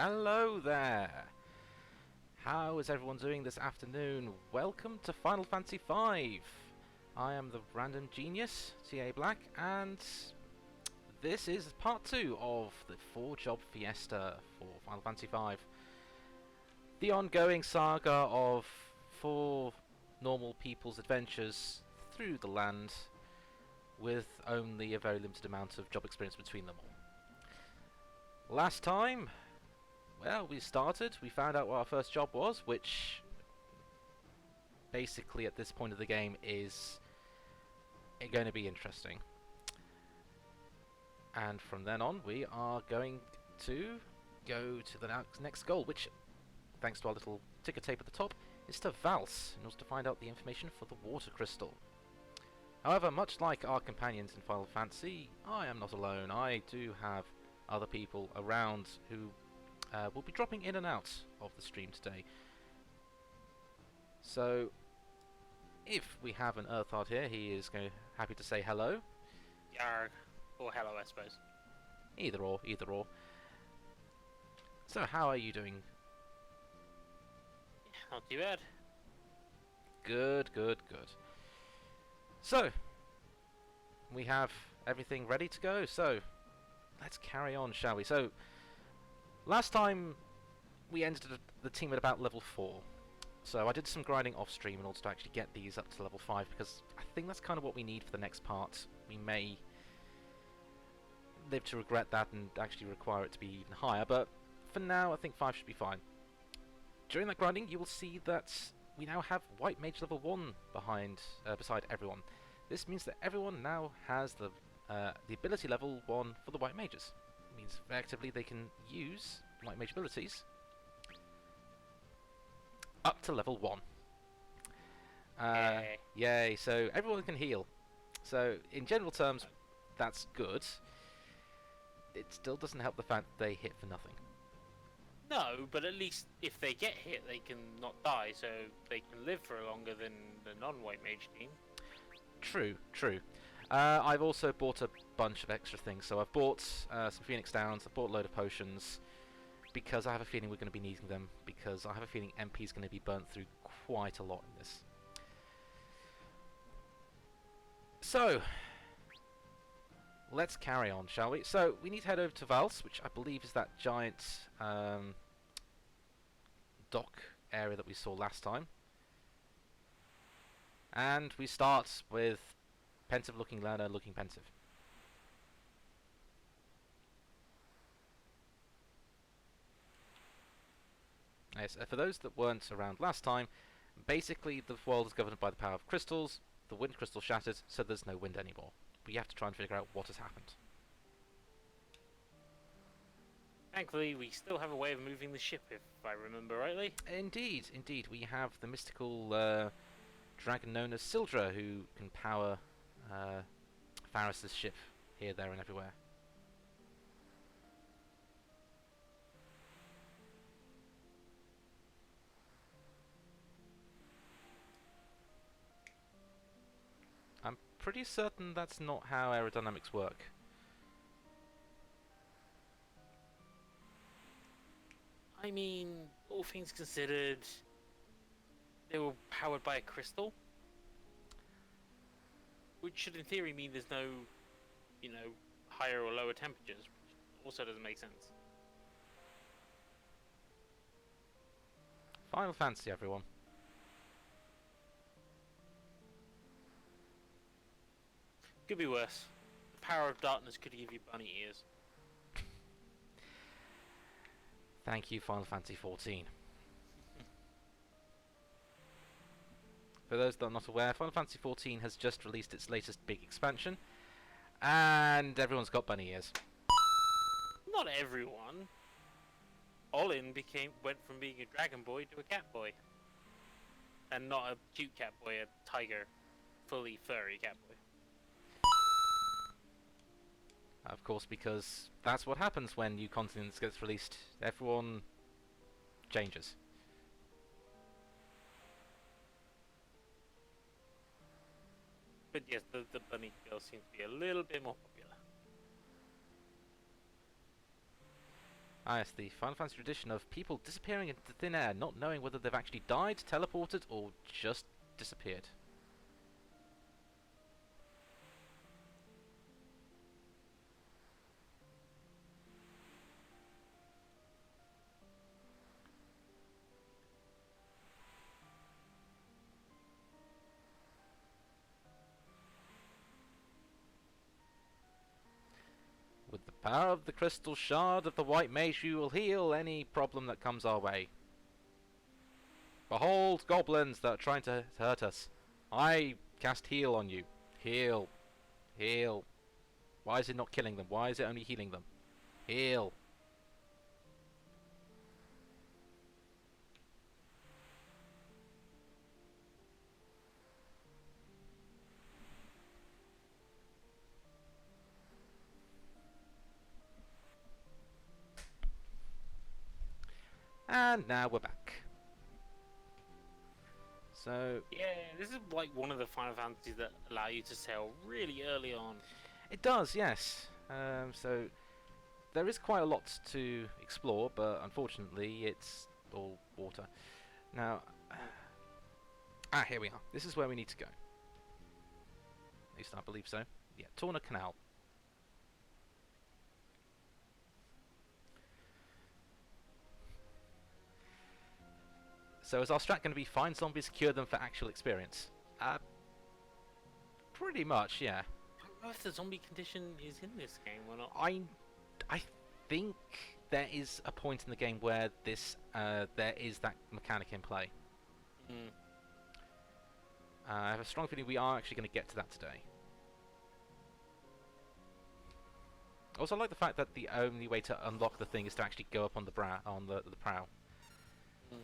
Hello there! How is everyone doing this afternoon? Welcome to Final Fantasy V! I am the Random Genius, T.A. Black, and this is part 2 of the 4-job Fiesta for Final Fantasy V. The ongoing saga of 4 normal people's adventures through the land with only a very limited amount of job experience between them all. Last time, well, we found out what our first job was, which basically at this point of the game is going to be interesting. And from then on, we are going to go to the next goal, which, thanks to our little ticker tape at the top, is to Valse, in order to find out the information for the water crystal. However, much like our companions in Final Fantasy, I am not alone. I do have other people around who will be dropping in and out of the stream today. So, if we have an Urtheart here, he is happy to say hello. Yarg. Or hello, I suppose. Either or, either or. So, how are you doing? Yeah, not too bad. Good, good, good. So, we have everything ready to go, so let's carry on, shall we? So, last time we ended the team at about level 4. So I did some grinding off stream in order to actually get these up to level 5, because I think that's kind of what we need for the next part. We may live to regret that and actually require it to be even higher, but for now I think 5 should be fine. During that grinding you will see that we now have White Mage level 1 beside everyone. This means that everyone now has the ability level 1 for the White Mages. It means effectively they can use White Mage abilities up to level 1. Yay. Yay, so everyone can heal. So, in general terms, that's good. It still doesn't help the fact that they hit for nothing. No, but at least if they get hit, they can not die, so they can live for longer than the non-white mage team. True, true. I've also bought a bunch of extra things. So I've bought some Phoenix Downs, I've bought a load of potions, because I have a feeling we're going to be needing them, because I have a feeling MP is going to be burnt through quite a lot in this. So, let's carry on, shall we? So, we need to head over to Valse, which I believe is that giant dock area that we saw last time. And we start with pensive looking learner looking pensive. Yes, for those that weren't around last time, basically the world is governed by the power of crystals. The wind crystal shattered, so there's no wind anymore. We have to try and figure out what has happened. Thankfully, we still have a way of moving the ship, if I remember rightly. Indeed, indeed, we have the mystical dragon known as Sildra, who can power Faris' ship here, there, and everywhere. I'm pretty certain that's not how aerodynamics work. I mean, all things considered, they were powered by a crystal. Which should in theory mean there's no, higher or lower temperatures, which also doesn't make sense. Final Fantasy, everyone. Could be worse. The power of darkness could give you bunny ears. Thank you, Final Fantasy XIV. For those that are not aware, Final Fantasy XIV has just released its latest big expansion, and everyone's got bunny ears. Not everyone. Olin went from being a dragon boy to a cat boy. And not a cute cat boy, a tiger, fully furry cat boy. Of course, because that's what happens when New Continents gets released. Everyone changes. But yes, the bunny girl seems to be a little bit more popular. Ah, yes, the Final Fantasy tradition of people disappearing into thin air, not knowing whether they've actually died, teleported, or just disappeared. With the power of the crystal shard of the white mage, you will heal any problem that comes our way. Behold, goblins that are trying to hurt us. I cast heal on you. Heal. Heal. Why is it not killing them? Why is it only healing them? Heal. And now we're back. So Yeah, this is like one of the Final Fantasies that allow you to sail really early on. it does, yes. So there is quite a lot to explore, but unfortunately it's all water. Now, here we are. This is where we need to go. At least I believe so. Yeah, Torna Canal. So is our strat going to be find zombies, cure them for actual experience? Pretty much, yeah. I don't know if the zombie condition is in this game or not. I think there is a point in the game where there is that mechanic in play. Mm. I have a strong feeling we are actually going to get to that today. Also, I like the fact that the only way to unlock the thing is to actually go up on the the prow. Mm.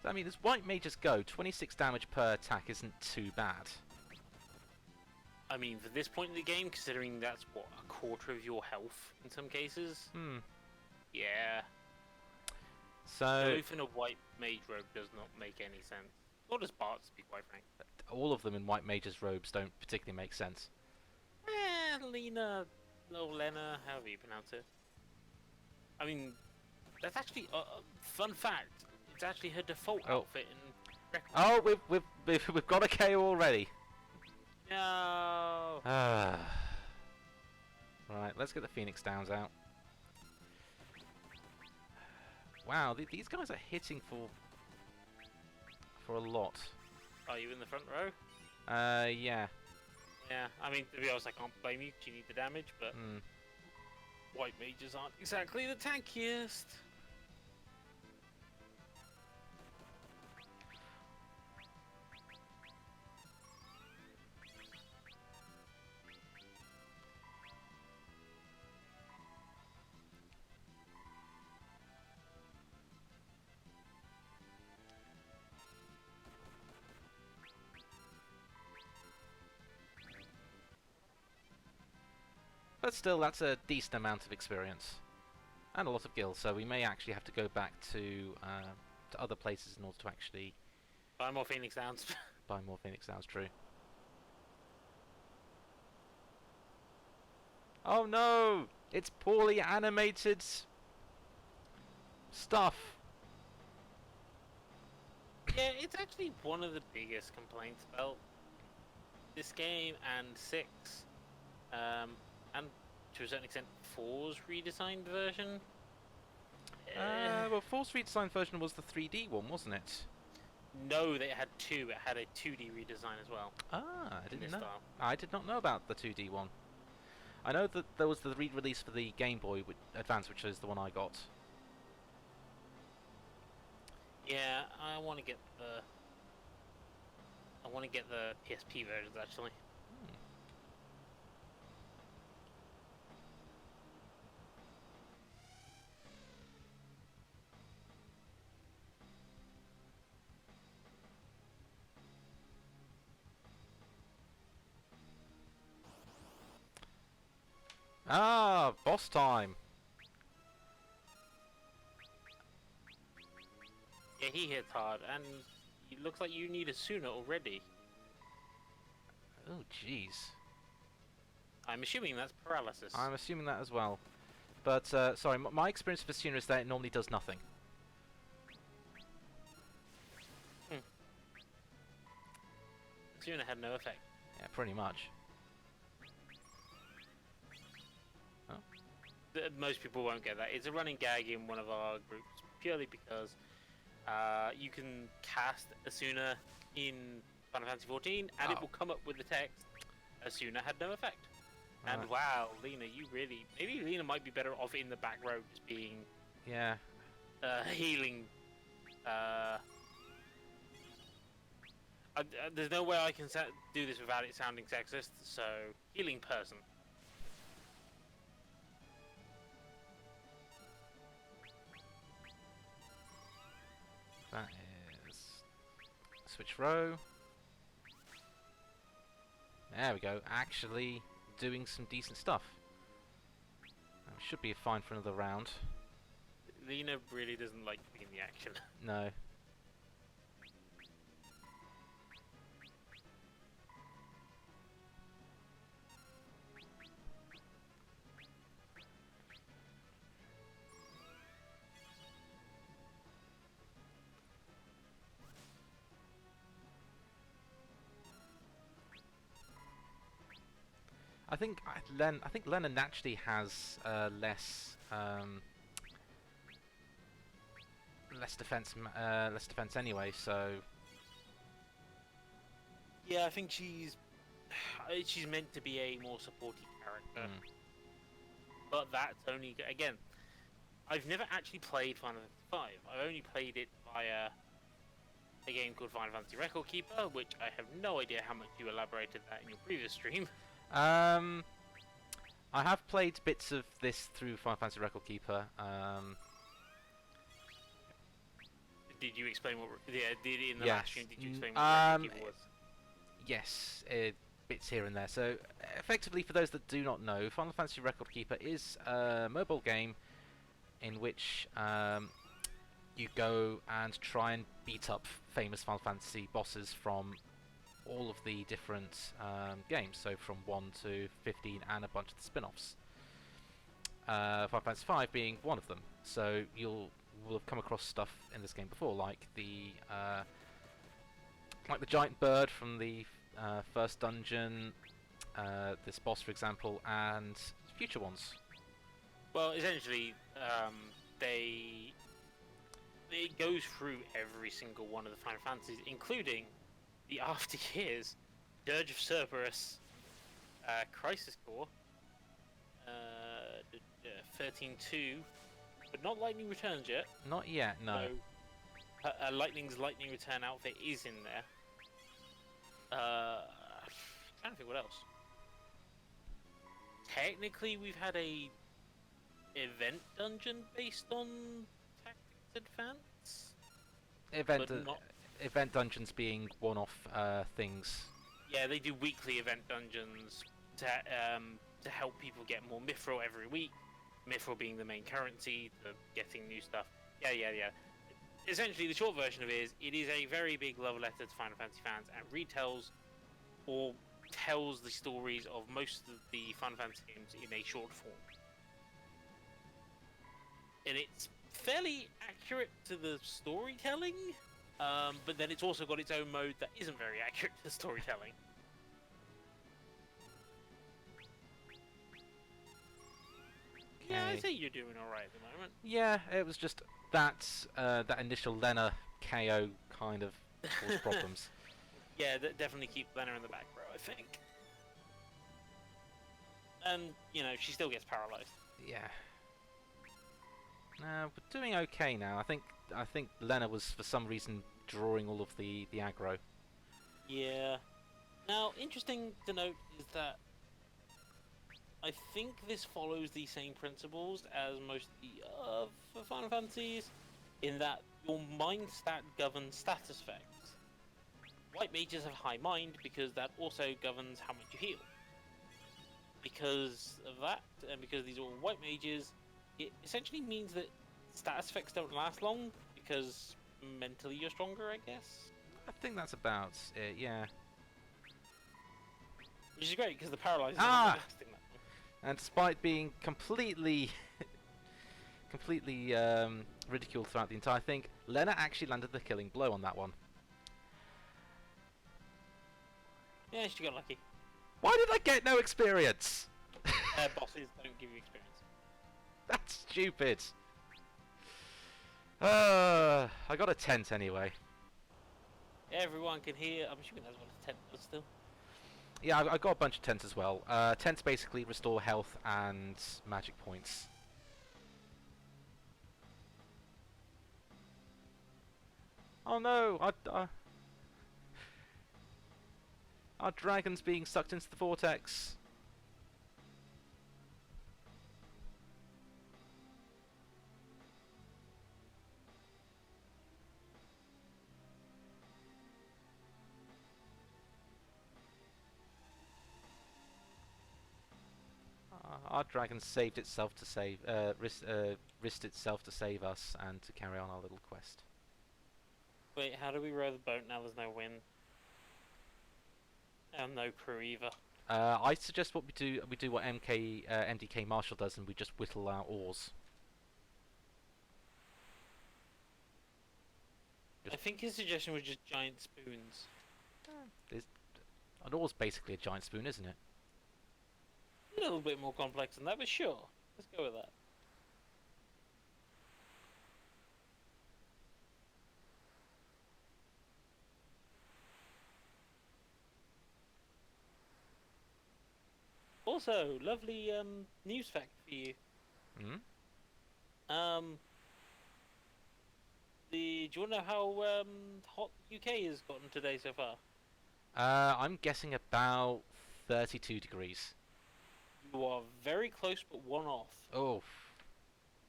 I mean, as white mages go, 26 damage per attack isn't too bad. I mean, for this point in the game, considering that's what, a quarter of your health in some cases. Yeah. So Both in a white mage robe does not make any sense. Or does Bart's, to be quite frank. all of them in white mages robes don't particularly make sense. Lena, or Lena, however you pronounce it. I mean, that's actually fun fact. It's actually her default outfit in Record. Oh, we've got a KO already. No. Right, let's get the Phoenix Downs out. Wow, these guys are hitting for a lot. Are you in the front row? Yeah. Yeah. I mean, to be honest, I can't blame you. 'Cause you need the damage, but white mages aren't exactly the tankiest. But still, that's a decent amount of experience. And a lot of gills, so we may actually have to go back to other places in order to actually Buy more Phoenix Downs. buy more Phoenix Downs, true. Oh no! It's poorly animated stuff. Yeah, it's actually one of the biggest complaints about this game and 6. And to a certain extent, 4's redesigned version. Well, 4's redesigned version was the 3D one, wasn't it? No, they had 2. It had a 2D redesign as well. Ah, I in didn't this know. style. I did not know about the 2D one. I know that there was the re-release for the Game Boy Advance, which is the one I got. Yeah, I want to get the PSP versions actually. Ah, boss time. Yeah, he hits hard, and it looks like you need a Suna already. Oh, jeez. I'm assuming that's paralysis. I'm assuming that as well. But, sorry, my experience with Suna is that it normally does nothing. Suna had no effect. Yeah, pretty much. Oh. Most people won't get that. It's a running gag in one of our groups, purely because you can cast Asuna in Final Fantasy XIV, and it will come up with the text, Asuna had no effect. And wow, Lena, you really... Maybe Lena might be better off in the back row just being... Yeah. Healing... there's no way I can do this without it sounding sexist, so... Healing person. That is... Switch row. There we go. Actually doing some decent stuff. That should be fine for another round. Lena really doesn't like being in the action. No. I think Lena naturally has less defense anyway. So yeah, I think she's meant to be a more supportive character, but that's only again. I've never actually played Final Fantasy V. I've only played it via a game called Final Fantasy Record Keeper, which I have no idea how much you elaborated that in your previous stream. I have played bits of this through Final Fantasy Record Keeper. Did you explain what? Yeah, in the yes. last stream, did you explain what Record Keeper was? Yes, bits here and there. So, effectively, for those that do not know, Final Fantasy Record Keeper is a mobile game in which you go and try and beat up famous Final Fantasy bosses from all of the different games, so from 1 to 15 and a bunch of the spin-offs. Final Fantasy V being one of them. So will have come across stuff in this game before, like the giant bird from the first dungeon, this boss, for example, and future ones. Well, essentially, it goes through every single one of the Final Fantasies, including the After Years, Dirge of Cerberus, Crisis Core, 13-2, but not Lightning Returns yet. Not yet, no. Lightning's Lightning Return outfit is in there. Trying to think what else. Technically, we've had a event dungeon based on Tactics Advance. Event dungeons being one-off things. Yeah, they do weekly event dungeons to help people get more Mithril every week. Mithril being the main currency to getting new stuff. Yeah. Essentially, the short version of it is a very big love letter to Final Fantasy fans and retells or tells the stories of most of the Final Fantasy games in a short form. And it's fairly accurate to the storytelling, but then it's also got its own mode that isn't very accurate to storytelling. Okay. Yeah, I'd say you're doing alright at the moment. Yeah, it was just that initial Lena KO kind of caused problems. Yeah, that definitely keep Lena in the back row, I think. And, she still gets paralyzed. Yeah. We're doing okay now. I think Lena was for some reason drawing all of the aggro. Yeah. Now, interesting to note is that I think this follows the same principles as most of the Final Fantasies, in that your mind stat governs status effects. White mages have high mind because that also governs how much you heal. Because of that, and because these are all white mages, it essentially means that status effects don't last long, because mentally you're stronger, I guess. I think that's about it, yeah. Which is great, because the paralyzers Ah! aren't lasting that long. And despite being completely ridiculed throughout the entire thing, Lena actually landed the killing blow on that one. Yeah, she got lucky. Why did I get no experience? Bosses don't give you experience. That's stupid. I got a tent anyway. Everyone can hear. I'm assuming that's what a tent does still. Yeah, I got a bunch of tents as well. Tents basically restore health and magic points. Oh no! Our dragon's being sucked into the vortex. Our dragon saved itself to save, risked itself to save us and to carry on our little quest. Wait, how do we row the boat now there's no wind? And no crew either. I suggest what we do what MDK Marshall does, and we just whittle our oars. I think his suggestion was just giant spoons. An oar's basically a giant spoon, isn't it? A little bit more complex than that, but sure. Let's go with that. Also, lovely news fact for you. Hmm? Do you want to know how hot the UK has gotten today so far? I'm guessing about 32 degrees. You are very close, but one off. Oh.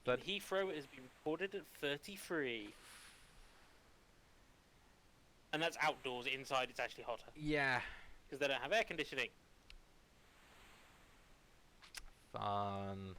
But Heathrow it has been reported at 33. And that's outdoors. Inside, it's actually hotter. Yeah. Because they don't have air conditioning. Fun.